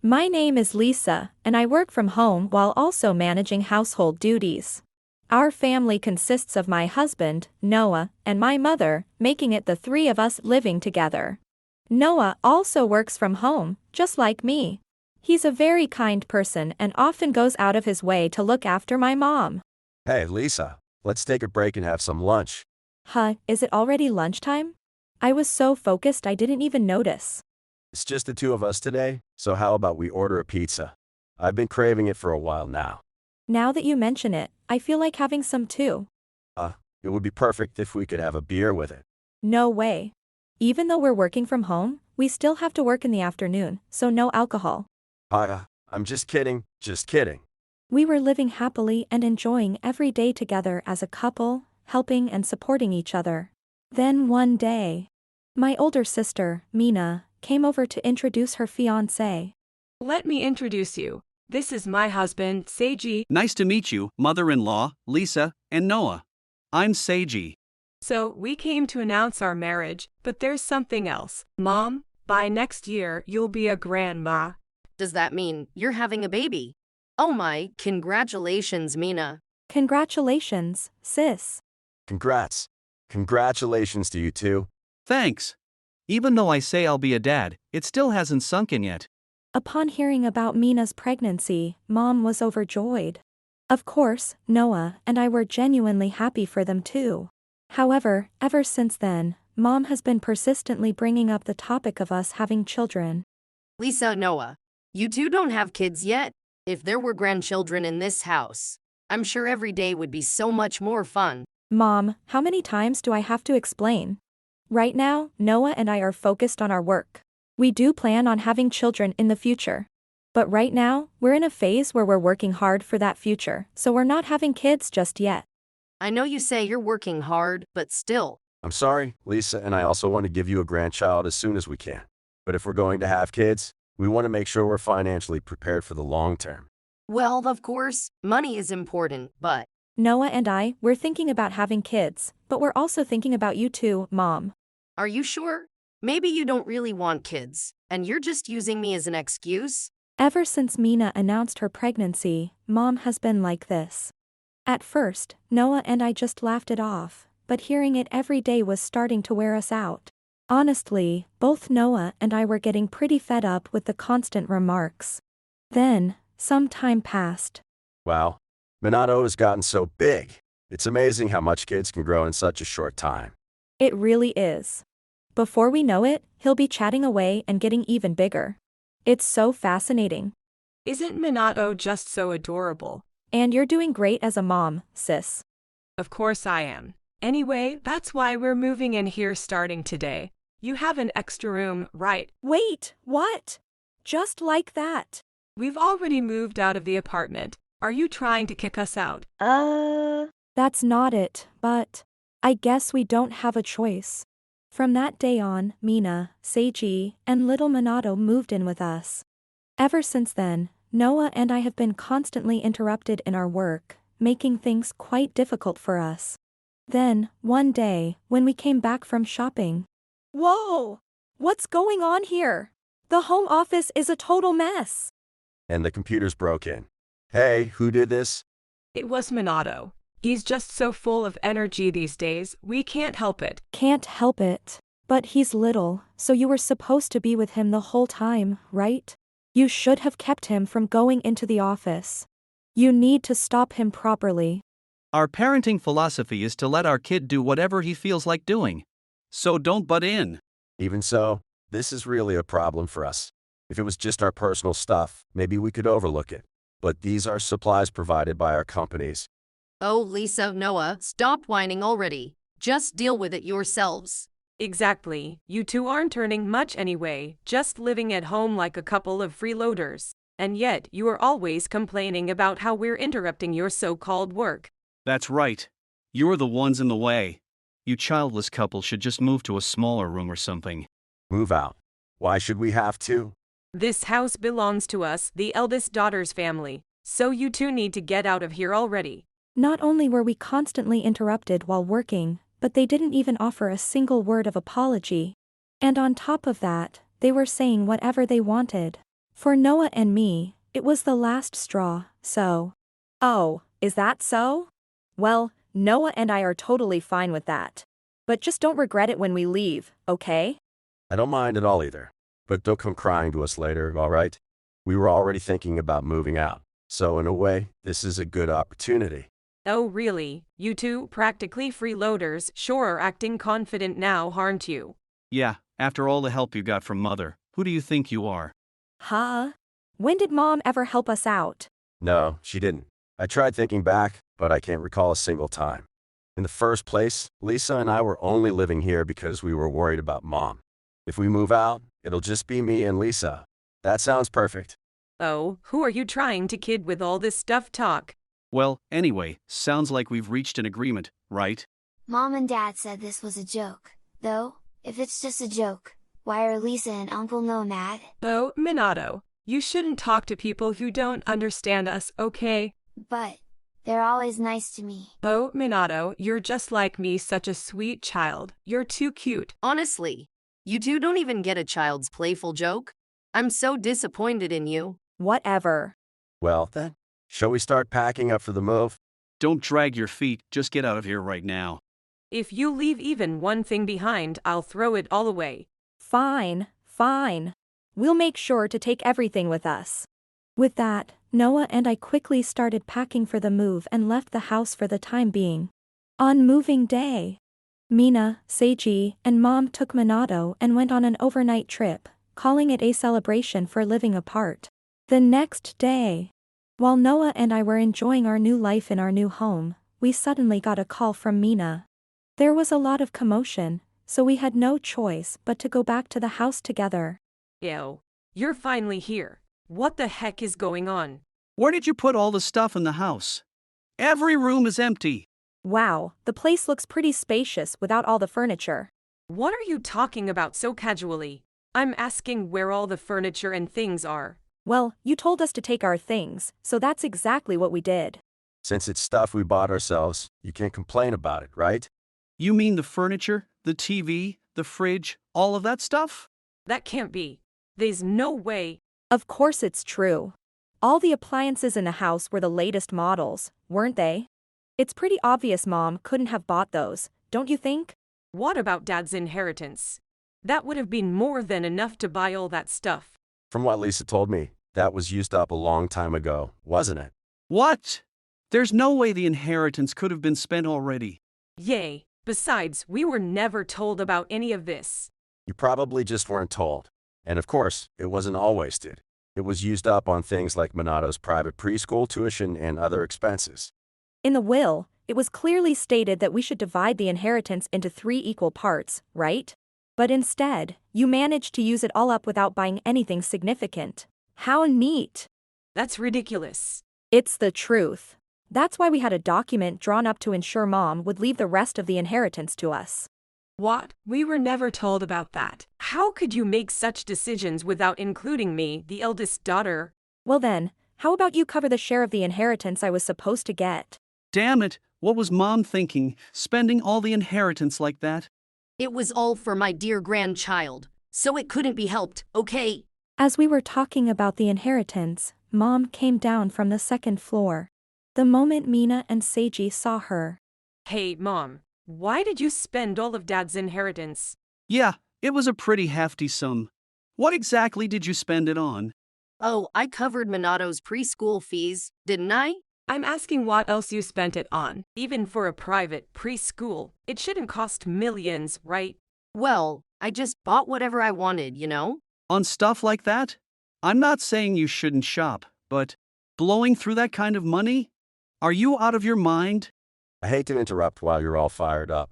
My name is Lisa, and I work from home while also managing household duties. Our family consists of my husband, Noah, and my mother, making it the three of us living together. Noah also works from home, just like me. He's a very kind person and often goes out of his way to look after my mom. Hey, Lisa, let's take a break and have some lunch. Huh, is it already lunchtime? I was so focused I didn't even notice. It's just the two of us today, so how about we order a pizza? I've been craving it for a while now. Now that you mention it, I feel like having some too. It would be perfect if we could have a beer with it. No way. Even though we're working from home, we still have to work in the afternoon, so no alcohol. I'm just kidding, just kidding. We were living happily and enjoying every day together as a couple, helping and supporting each other. Then one day, my older sister, Mina, came over to introduce her fiancé. Let me introduce you. This is my husband, Seiji. Nice to meet you, mother-in-law, Lisa, and Noah. I'm Seiji. So, we came to announce our marriage, but there's something else. Mom, by next year, you'll be a grandma. Does that mean you're having a baby? Oh my, congratulations, Mina. Congratulations, sis. Congrats. Congratulations to you too. Thanks. Even though I say I'll be a dad, it still hasn't sunk in yet. Upon hearing about Mina's pregnancy, Mom was overjoyed. Of course, Noah and I were genuinely happy for them too. However, ever since then, Mom has been persistently bringing up the topic of us having children. Lisa, Noah, you two don't have kids yet? If there were grandchildren in this house, I'm sure every day would be so much more fun. Mom, how many times do I have to explain? Right now, Noah and I are focused on our work. We do plan on having children in the future. But right now, we're in a phase where we're working hard for that future, so we're not having kids just yet. I know you say you're working hard, but still. I'm sorry, Lisa, and I also want to give you a grandchild as soon as we can. But if we're going to have kids, we want to make sure we're financially prepared for the long term. Well, of course, money is important, but Noah and I, we're thinking about having kids, but we're also thinking about you too, Mom. are you sure? Maybe you don't really want kids, and you're just using me as an excuse? Ever since Mina announced her pregnancy, Mom has been like this. At first, Noah and I just laughed it off, but hearing it every day was starting to wear us out. Honestly, both Noah and I were getting pretty fed up with the constant remarks. Then, some time passed. Wow. Minato has gotten so big. It's amazing how much kids can grow in such a short time. It really is. Before we know it, he'll be chatting away and getting even bigger. It's so fascinating. Isn't Minato just so adorable? And you're doing great as a mom, sis. Of course I am. Anyway, that's why we're moving in here starting today. You have an extra room, right? Wait, what? Just like that. We've already moved out of the apartment. Are you trying to kick us out? That's not it, but I guess we don't have a choice. From that day on, Mina, Seiji, and little Minato moved in with us. Ever since then, Noah and I have been constantly interrupted in our work, making things quite difficult for us. Then, one day, when we came back from shopping. Whoa! What's going on here? The home office is a total mess. And the computer's broken. Hey, who did this? It was Minato. He's just so full of energy these days, we can't help it. Can't help it. But he's little, so you were supposed to be with him the whole time, right? You should have kept him from going into the office. You need to stop him properly. Our parenting philosophy is to let our kid do whatever he feels like doing. So don't butt in. Even so, this is really a problem for us. If it was just our personal stuff, maybe we could overlook it. But these are supplies provided by our companies. Oh, Lisa, Noah, stop whining already. Just deal with it yourselves. Exactly. You two aren't earning much anyway, just living at home like a couple of freeloaders. And yet, you are always complaining about how we're interrupting your so-called work. That's right. You're the ones in the way. You childless couple should just move to a smaller room or something. Move out. Why should we have to? This house belongs to us, the eldest daughter's family. So you two need to get out of here already. Not only were we constantly interrupted while working, but they didn't even offer a single word of apology. And on top of that, they were saying whatever they wanted. For Noah and me, it was the last straw, so. Oh, is that so? Well, Noah and I are totally fine with that. But just don't regret it when we leave, okay? I don't mind at all either. But don't come crying to us later, all right? We were already thinking about moving out. So in a way, this is a good opportunity. Oh really, you two practically freeloaders sure are acting confident now, aren't you? Yeah, after all the help you got from Mother, who do you think you are? Huh? When did Mom ever help us out? No, she didn't. I tried thinking back, but I can't recall a single time. In the first place, Lisa and I were only living here because we were worried about Mom. If we move out, it'll just be me and Lisa. That sounds perfect. Oh, who are you trying to kid with all this stuff talk? Well, anyway, sounds like we've reached an agreement, right? Mom and Dad said this was a joke. Though, if it's just a joke, why are Lisa and Uncle Noah mad? Oh, Minato, you shouldn't talk to people who don't understand us, okay? But, they're always nice to me. Oh, Minato, you're just like me, such a sweet child. You're too cute. Honestly, you two don't even get a child's playful joke. I'm so disappointed in you. Whatever. Well, then, shall we start packing up for the move? Don't drag your feet, just get out of here right now. If you leave even one thing behind, I'll throw it all away. Fine, fine. We'll make sure to take everything with us. With that, Noah and I quickly started packing for the move and left the house for the time being. On moving day, Mina, Seiji, and Mom took Minato and went on an overnight trip, calling it a celebration for living apart. The next day, while Noah and I were enjoying our new life in our new home, we suddenly got a call from Mina. There was a lot of commotion, so we had no choice but to go back to the house together. Ew, you're finally here. What the heck is going on? Where did you put all the stuff in the house? Every room is empty. Wow, the place looks pretty spacious without all the furniture. What are you talking about so casually? I'm asking where all the furniture and things are. Well, you told us to take our things, so that's exactly what we did. Since it's stuff we bought ourselves, you can't complain about it, right? You mean the furniture, the TV, the fridge, all of that stuff? That can't be. There's no way. Of course it's true. All the appliances in the house were the latest models, weren't they? It's pretty obvious Mom couldn't have bought those, don't you think? What about Dad's inheritance? That would have been more than enough to buy all that stuff. From what Lisa told me, that was used up a long time ago, wasn't it? What? There's no way the inheritance could have been spent already. Yay. Besides, we were never told about any of this. You probably just weren't told. And of course, it wasn't all wasted. It was used up on things like Minato's private preschool tuition and other expenses. In the will, it was clearly stated that we should divide the inheritance into 3 equal parts, right? But instead, you managed to use it all up without buying anything significant. How neat! That's ridiculous. It's the truth. That's why we had a document drawn up to ensure Mom would leave the rest of the inheritance to us. What? We were never told about that. How could you make such decisions without including me, the eldest daughter? Well then, how about you cover the share of the inheritance I was supposed to get? Damn it, what was Mom thinking, spending all the inheritance like that? It was all for my dear grandchild, so it couldn't be helped, okay? As we were talking about the inheritance, Mom came down from the 2nd floor. The moment Mina and Seiji saw her. Hey, Mom, why did you spend all of Dad's inheritance? Yeah, it was a pretty hefty sum. What exactly did you spend it on? Oh, I covered Minato's preschool fees, didn't I? I'm asking what else you spent it on. Even for a private preschool, it shouldn't cost millions, right? Well, I just bought whatever I wanted, you know? On stuff like that? I'm not saying you shouldn't shop, but blowing through that kind of money? Are you out of your mind? I hate to interrupt while you're all fired up,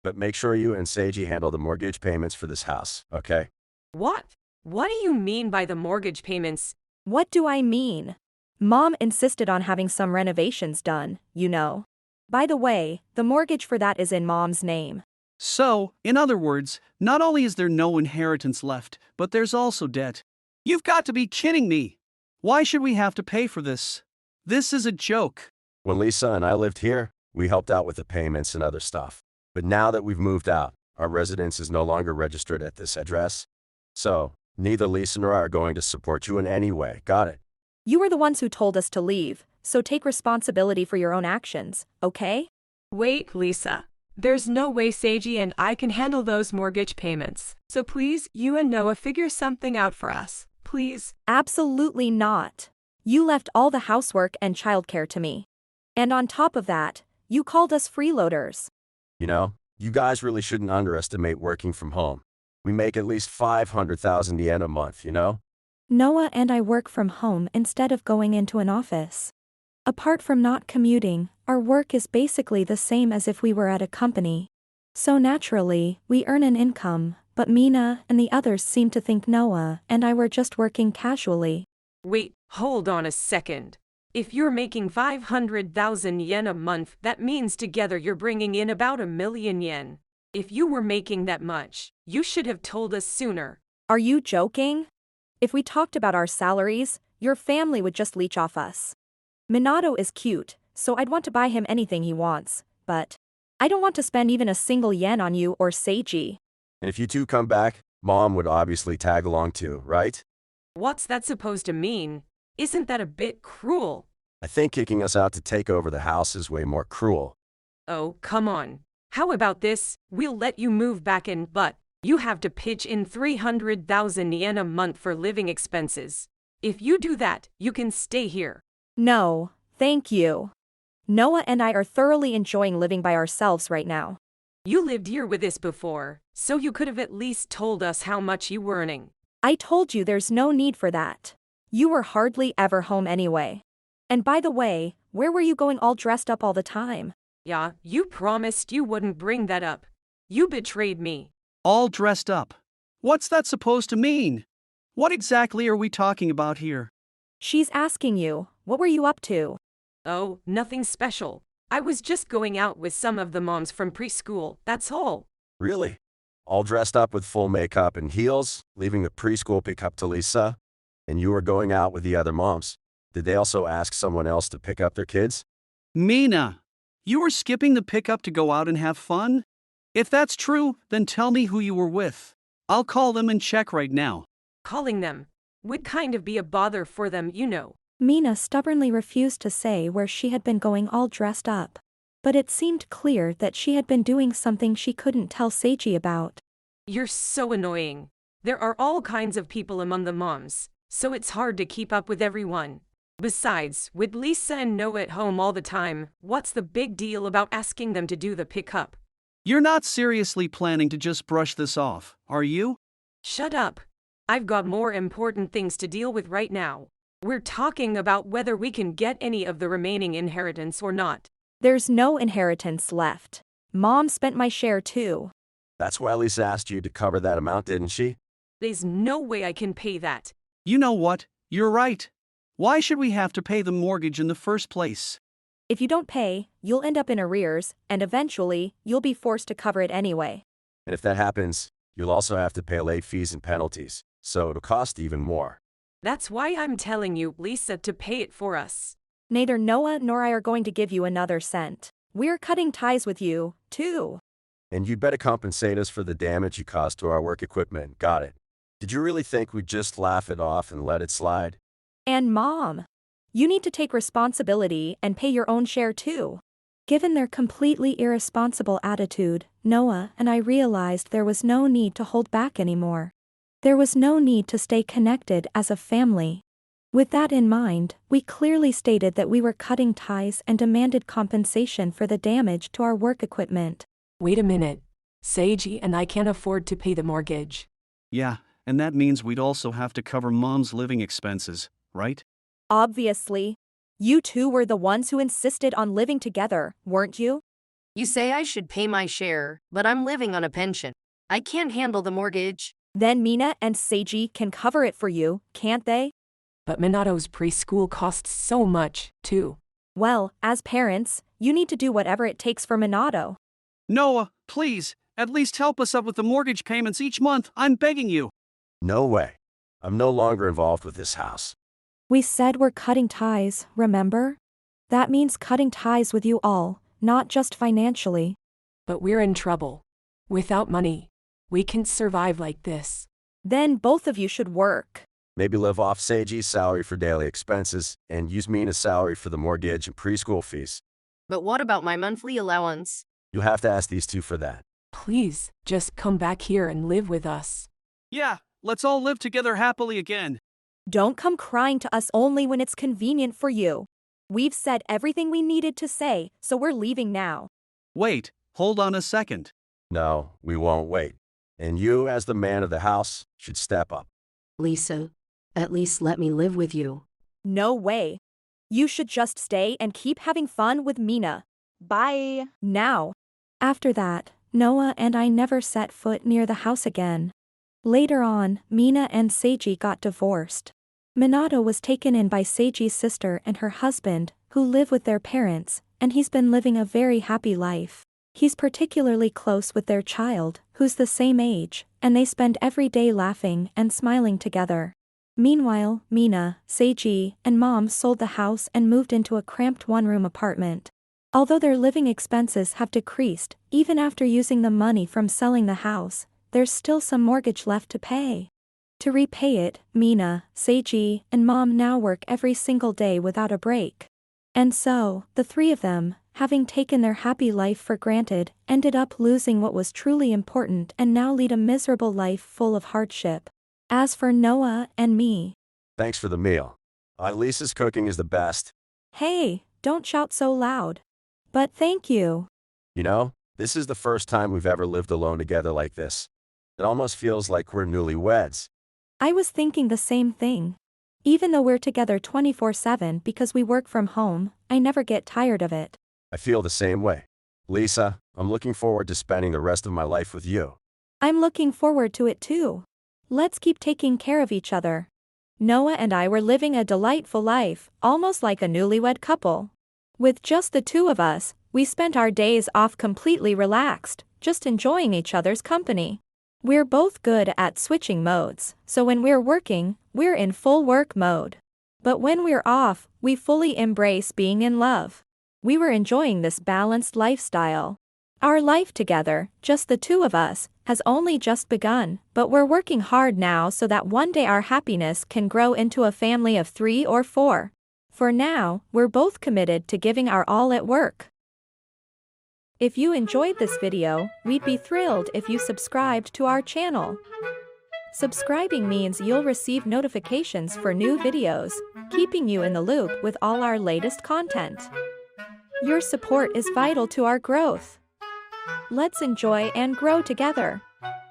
but make sure you and Seiji handle the mortgage payments for this house, okay? What? What do you mean by the mortgage payments? What do I mean? Mom insisted on having some renovations done, you know. By the way, the mortgage for that is in Mom's name. So, in other words, not only is there no inheritance left, but there's also debt. You've got to be kidding me! Why should we have to pay for this? This is a joke. When Lisa and I lived here, we helped out with the payments and other stuff. But now that we've moved out, our residence is no longer registered at this address. So, Neither Lisa nor I are going to support you in any way, got it? You were the ones who told us to leave, so take responsibility for your own actions, okay? Wait, Lisa. There's no way Seiji and I can handle those mortgage payments. So please, you and Noah figure something out for us. Please. Absolutely not. You left all the housework and childcare to me. And on top of that, you called us freeloaders. You know, you guys really shouldn't underestimate working from home. We make at least 500,000 yen a month, you know? Noah and I work from home instead of going into an office. Apart from not commuting, our work is basically the same as if we were at a company. So naturally, we earn an income, but Mina and the others seem to think Noah and I were just working casually. Wait, hold on a second. If you're making 500,000 yen a month, that means together you're bringing in about 1,000,000 yen. If you were making that much, you should have told us sooner. Are you joking? If we talked about our salaries, your family would just leech off us. Minato is cute, so I'd want to buy him anything he wants, but I don't want to spend even a single yen on you or Seiji. And if you two come back, Mom would obviously tag along too, right? What's that supposed to mean? Isn't that a bit cruel? I think kicking us out to take over the house is way more cruel. Oh, come on. How about this? We'll let you move back in, but you have to pitch in 300,000 yen a month for living expenses. If you do that, you can stay here. No, thank you. Noah and I are thoroughly enjoying living by ourselves right now. You lived here with us before, so you could have at least told us how much you were earning. I told you there's no need for that. You were hardly ever home anyway. And by the way, where were you going all dressed up all the time? Yeah, you promised you wouldn't bring that up. You betrayed me. All dressed up. What's that supposed to mean? What exactly are we talking about here? She's asking you, what were you up to? Oh, nothing special. I was just going out with some of the moms from preschool, that's all. Really? All dressed up with full makeup and heels, leaving the preschool pickup to Lisa? And you were going out with the other moms? Did they also ask someone else to pick up their kids? Mina, you were skipping the pickup to go out and have fun? If that's true, then tell me who you were with. I'll call them and check right now. Calling them would kind of be a bother for them, you know. Mina stubbornly refused to say where she had been going all dressed up. But it seemed clear that she had been doing something she couldn't tell Seiji about. You're so annoying. There are all kinds of people among the moms, so it's hard to keep up with everyone. Besides, with Lisa and Noah at home all the time, what's the big deal about asking them to do the pickup? You're not seriously planning to just brush this off, are you? Shut up. I've got more important things to deal with right now. We're talking about whether we can get any of the remaining inheritance or not. There's no inheritance left. Mom spent my share too. That's why Lisa asked you to cover that amount, didn't she? There's no way I can pay that. You know what? You're right. Why should we have to pay the mortgage in the first place? If you don't pay, you'll end up in arrears, and eventually, you'll be forced to cover it anyway. And if that happens, you'll also have to pay late fees and penalties, so it'll cost even more. That's why I'm telling you, Lisa, to pay it for us. Neither Noah nor I are going to give you another cent. We're cutting ties with you, too. And you'd better compensate us for the damage you caused to our work equipment, got it? Did you really think we'd just laugh it off and let it slide? And Mom, you need to take responsibility and pay your own share too. Given their completely irresponsible attitude, Noah and I realized there was no need to hold back anymore. There was no need to stay connected as a family. With that in mind, we clearly stated that we were cutting ties and demanded compensation for the damage to our work equipment. Wait a minute. Seiji and I can't afford to pay the mortgage. Yeah, and that means we'd also have to cover Mom's living expenses, right? Obviously. You two were the ones who insisted on living together, weren't you? You say I should pay my share, but I'm living on a pension. I can't handle the mortgage. Then Mina and Seiji can cover it for you, can't they? But Minato's preschool costs so much, too. Well, as parents, you need to do whatever it takes for Minato. Noah, please, at least help us up with the mortgage payments each month, I'm begging you. No way. I'm no longer involved with this house. We said we're cutting ties, remember? That means cutting ties with you all, not just financially. But we're in trouble. Without money, we can't survive like this. Then both of you should work. Maybe live off Seiji's salary for daily expenses and use Mina's salary for the mortgage and preschool fees. But what about my monthly allowance? You'll have to ask these two for that. Please, just come back here and live with us. Yeah, let's all live together happily again. Don't come crying to us only when it's convenient for you. We've said everything we needed to say, so we're leaving now. Wait, hold on a second. No, we won't wait. And you, as the man of the house, should step up. Lisa, at least let me live with you. No way. You should just stay and keep having fun with Mina. Bye. Now. After that, Noah and I never set foot near the house again. Later on, Mina and Seiji got divorced. Minato was taken in by Seiji's sister and her husband, who live with their parents, and he's been living a very happy life. He's particularly close with their child, who's the same age, and they spend every day laughing and smiling together. Meanwhile, Mina, Seiji, and Mom sold the house and moved into a cramped one-room apartment. Although their living expenses have decreased, even after using the money from selling the house, there's still some mortgage left to pay. To repay it, Mina, Seiji, and Mom now work every single day without a break. And so, the three of them, having taken their happy life for granted, ended up losing what was truly important and now lead a miserable life full of hardship. As for Noah and me. Thanks for the meal. Lisa's cooking is the best. Hey, don't shout so loud. But thank you. You know, this is the first time we've ever lived alone together like this. It almost feels like we're newlyweds. I was thinking the same thing. Even though we're together 24/7 because we work from home, I never get tired of it. I feel the same way. Lisa, I'm looking forward to spending the rest of my life with you. I'm looking forward to it too. Let's keep taking care of each other. Noah and I were living a delightful life, almost like a newlywed couple. With just the two of us, we spent our days off completely relaxed, just enjoying each other's company. We're both good at switching modes, so when we're working, we're in full work mode. But when we're off, we fully embrace being in love. We were enjoying this balanced lifestyle. Our life together, just the two of us, has only just begun, but we're working hard now so that one day our happiness can grow into a family of 3 or 4. For now, we're both committed to giving our all at work. If you enjoyed this video, we'd be thrilled if you subscribed to our channel. Subscribing means you'll receive notifications for new videos, keeping you in the loop with all our latest content. Your support is vital to our growth. Let's enjoy and grow together.